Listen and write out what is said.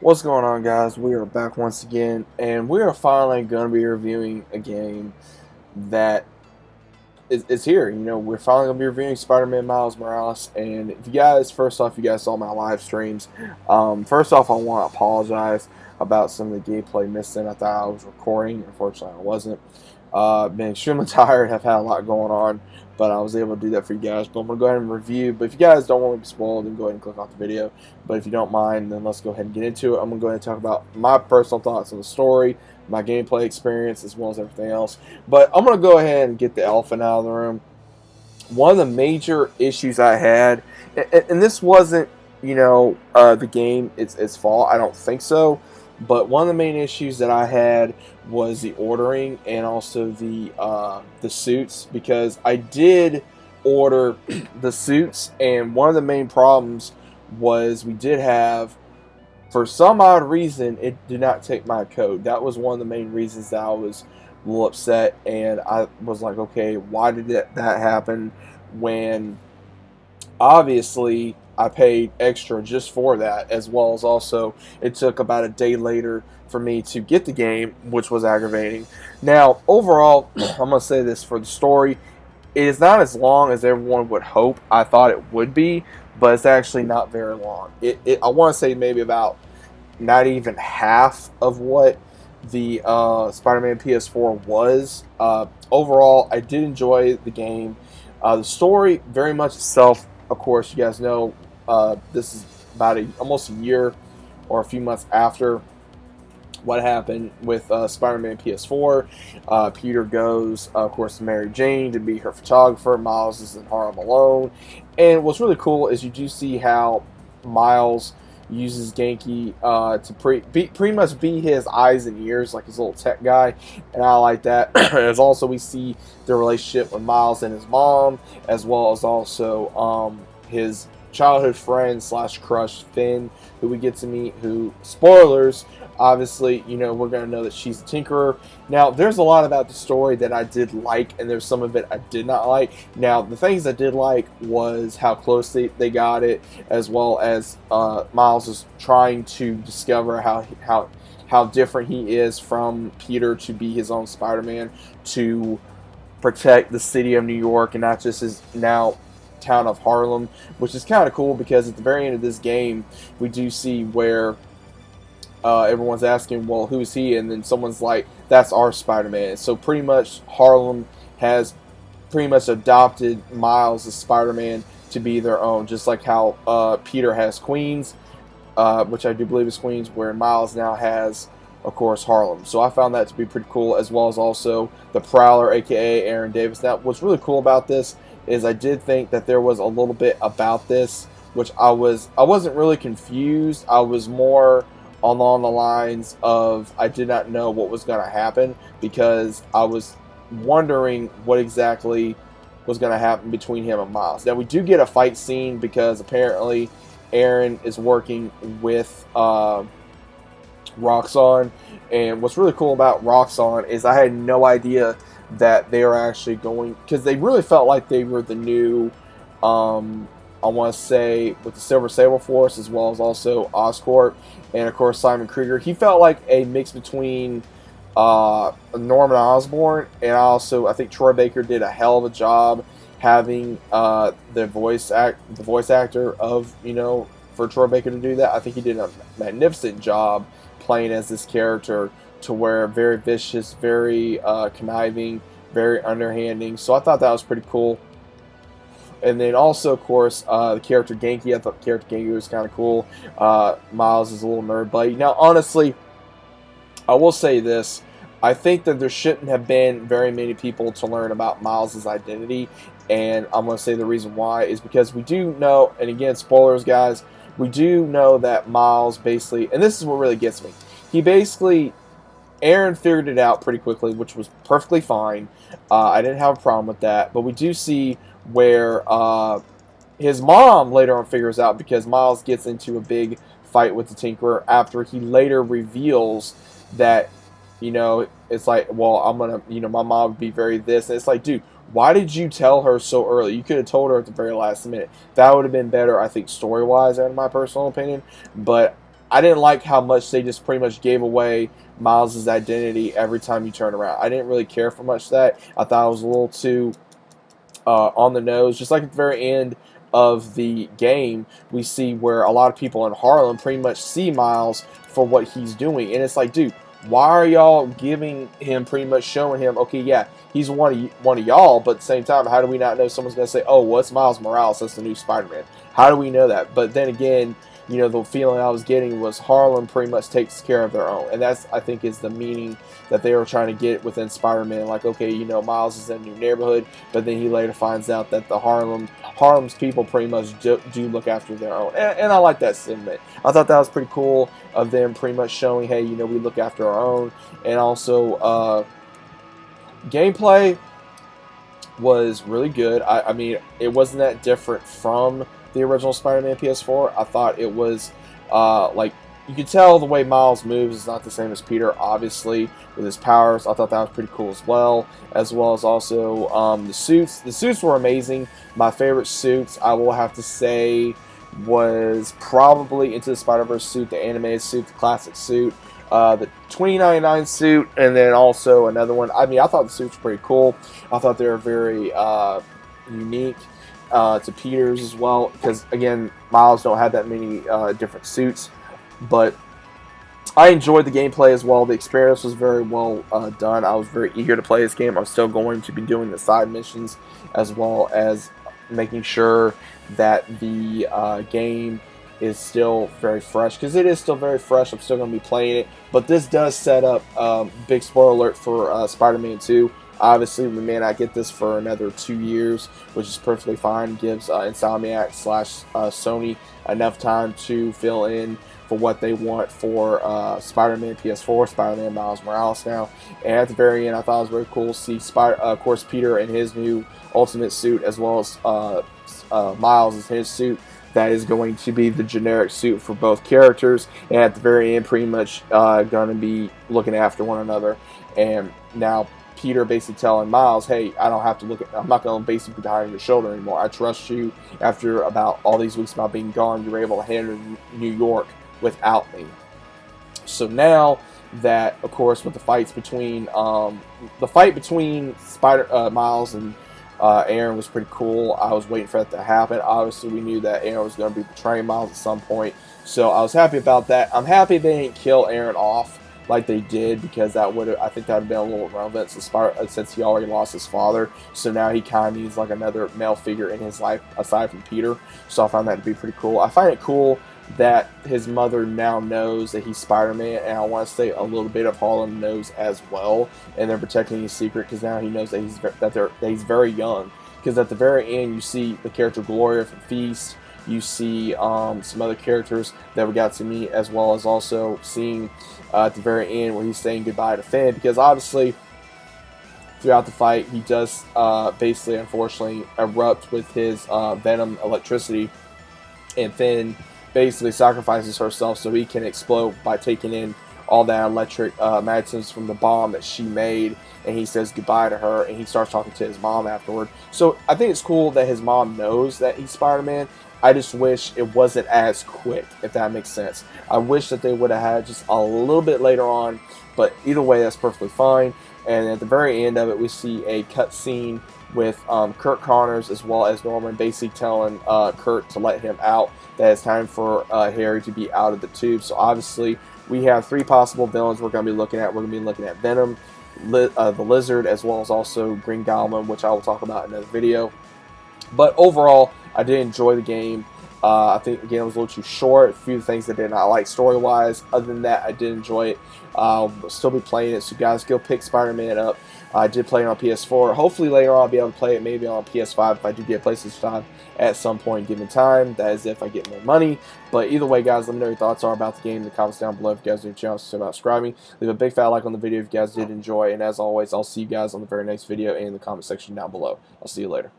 What's going on, guys? We are back once again, and we are finally going to be reviewing a game that is here. We're finally going to be reviewing Spider-Man Miles Morales. And if you guys, first off, you guys saw my live streams. First off, I want to apologize about some of the gameplay missing. I thought I was recording. Unfortunately, I wasn't. Been extremely tired. Have had a lot going on, but I was able to do that for you guys. But I'm going to go ahead and review. But if you guys don't want to be spoiled, then go ahead and click off the video. But if you don't mind, then let's go ahead and get into it. I'm going to go ahead and talk about my personal thoughts on the story, my gameplay experience, as well as everything else. But I'm going to go ahead and get the elephant out of the room. One of the major issues I had, and this wasn't, the game, its fault. I don't think so. But one of the main issues that I had was the ordering and also the suits, because I did order the suits, and one of the main problems was we did have, for some odd reason, it did not take my code. That was one of the main reasons that I was a little upset, and I was like, okay, why did that happen when obviously I paid extra just for that, as well as also it took about a day later for me to get the game, which was aggravating. Now, overall, I'm going to say this for the story. It is not as long as everyone would hope. I thought it would be, but it's actually not very long. I want to say maybe about not even half of what the Spider-Man PS4 was. Overall, I did enjoy the game. The story, very much itself, of course, you guys know, this is about almost a year or a few months after what happened with Spider-Man PS4. Peter goes, of course, to Mary Jane to be her photographer. Miles is in Harlem alone. And what's really cool is you do see how Miles uses Genki to pretty much be his eyes and ears, like his little tech guy, and I like that. As also we see the relationship with Miles and his mom, as well as also his childhood friend slash crush Finn, who we get to meet. Who, spoilers, obviously, we're going to know that she's a tinkerer. Now, there's a lot about the story that I did like, and there's some of it I did not like. Now, the things I did like was how close they got it, as well as Miles is trying to discover how different he is from Peter to be his own Spider-Man, to protect the city of New York and not just his now town of Harlem, which is kind of cool, because at the very end of this game we do see where everyone's asking, well, who's he? And then someone's like, that's our Spider-Man. So pretty much Harlem has pretty much adopted Miles as Spider-Man to be their own, just like how Peter has Queens, which I do believe is Queens, where Miles now has, of course, Harlem. So I found that to be pretty cool, as well as also the Prowler, aka Aaron Davis. Now, what's really cool about this is I did think that there was a little bit about this, which I wasn't really confused. I was more along the lines of I did not know what was going to happen, because I was wondering what exactly was going to happen between him and Miles. Now, we do get a fight scene, because apparently Aaron is working with Roxxon, and what's really cool about Roxxon is I had no idea that they are actually going, because they really felt like they were the new, I want to say, with the Silver Sable Force, as well as also Oscorp, and of course Simon Krieger. He felt like a mix between Norman Osborn, and also I think Troy Baker did a hell of a job having the voice actor of, for Troy Baker to do that. I think he did a magnificent job playing as this character, to where very vicious, very conniving, very underhanding. So I thought that was pretty cool. And then also, of course, the character Genki. I thought the character Genki was kind of cool. Miles is a little nerd buddy. Now, honestly, I will say this. I think that there shouldn't have been very many people to learn about Miles' identity. And I'm going to say the reason why is because we do know, and again, spoilers, guys, we do know that Miles basically, and this is what really gets me, he basically, Aaron figured it out pretty quickly, which was perfectly fine. I didn't have a problem with that. But we do see where his mom later on figures out, because Miles gets into a big fight with the Tinkerer after he later reveals that, it's like, well, I'm going to, my mom would be very this. And it's like, dude, why did you tell her so early? You could have told her at the very last minute. That would have been better, I think, story-wise, in my personal opinion. But I didn't like how much they just pretty much gave away Miles' identity every time you turn around. I didn't really care for much of that. I thought it was a little too on the nose. Just like at the very end of the game, we see where a lot of people in Harlem pretty much see Miles for what he's doing. And it's like, dude, why are y'all giving him, pretty much showing him, okay, yeah, he's one of y'all, but at the same time, how do we not know someone's going to say, oh, well, it's Miles Morales, that's the new Spider-Man? How do we know that? But then again, you know, the feeling I was getting was Harlem pretty much takes care of their own. And that's, I think, is the meaning that they were trying to get within Spider-Man. Like, okay, you know, Miles is in a new neighborhood, but then he later finds out that the Harlem's people pretty much do look after their own. And I like that sentiment. I thought that was pretty cool of them pretty much showing, hey, you know, we look after our own. And also, gameplay was really good. I mean, it wasn't that different from the original Spider-Man PS4. I thought it was, like, you could tell the way Miles moves is not the same as Peter, obviously, with his powers. I thought that was pretty cool as well as also the suits. The suits were amazing. My favorite suits, I will have to say, was probably Into the Spider-Verse suit, the animated suit, the classic suit, the 2099 suit, and then also another one. I mean, I thought the suits were pretty cool. I thought they were very unique to Peter's as well, because again, Miles don't have that many different suits. But I enjoyed the gameplay as well. The experience was very well done. I was very eager to play this game. I'm still going to be doing the side missions as well as making sure that the game is still very fresh, because it is still very fresh. I'm still going to be playing it. But this does set up, big spoiler alert for Spider-Man 2. Obviously, we may not get this for another 2 years, which is perfectly fine. Gives Insomniac / Sony enough time to fill in for what they want for Spider-Man PS4, Spider-Man Miles Morales now. And at the very end, I thought it was very cool to see, of course, Peter in his new Ultimate suit, as well as Miles in his suit. That is going to be the generic suit for both characters. And at the very end, pretty much going to be looking after one another. And now Peter basically telling Miles, hey, I don't have to I'm not going to basically be behind your shoulder anymore. I trust you. After about all these weeks about being gone, you were able to handle New York without me. So now that, of course, with the fights between Miles and Aaron was pretty cool. I was waiting for that to happen. Obviously, we knew that Aaron was going to be betraying Miles at some point, so I was happy about that. I'm happy they didn't kill Aaron off like they did, because I think that would have been a little relevant since he already lost his father. So now he kind of needs like another male figure in his life aside from Peter. So I found that to be pretty cool. I find it cool that his mother now knows that he's Spider-Man, and I want to say a little bit of Harlem knows as well, and they're protecting his secret because now he knows that he's very young. Because at the very end, you see the character Gloria from Feast. You see some other characters that we got to meet, as well as also seeing at the very end where he's saying goodbye to Finn, because obviously throughout the fight he does basically, unfortunately, erupt with his venom electricity, and Finn basically sacrifices herself so he can explode by taking in all that electric magnetism from the bomb that she made, and he says goodbye to her, and he starts talking to his mom afterward. So I think it's cool that his mom knows that he's Spider-Man. I just wish it wasn't as quick, if that makes sense. I wish that they would have had just a little bit later on, but either way, that's perfectly fine. And at the very end of it, we see a cutscene with Kurt Connors as well as Norman basically telling Kurt to let him out, that it's time for Harry to be out of the tube. So obviously, we have 3 possible villains we're going to be looking at. We're going to be looking at Venom, the Lizard, as well as also Green Goblin, which I will talk about in another video. But overall, I did enjoy the game. I think, again, it was a little too short. A few things I did not like story-wise. Other than that, I did enjoy it. I'll still be playing it, so guys, go pick Spider-Man up. I did play it on PS4. Hopefully later on I'll be able to play it maybe on PS5 if I do get PlayStation 5 at some point given time. That is if I get more money. But either way, guys, let me know your thoughts are about the game in the comments down below. If you guys are new to the channel, consider subscribing. Leave a big fat like on the video if you guys did enjoy. And as always, I'll see you guys on the very next video and in the comment section down below. I'll see you later.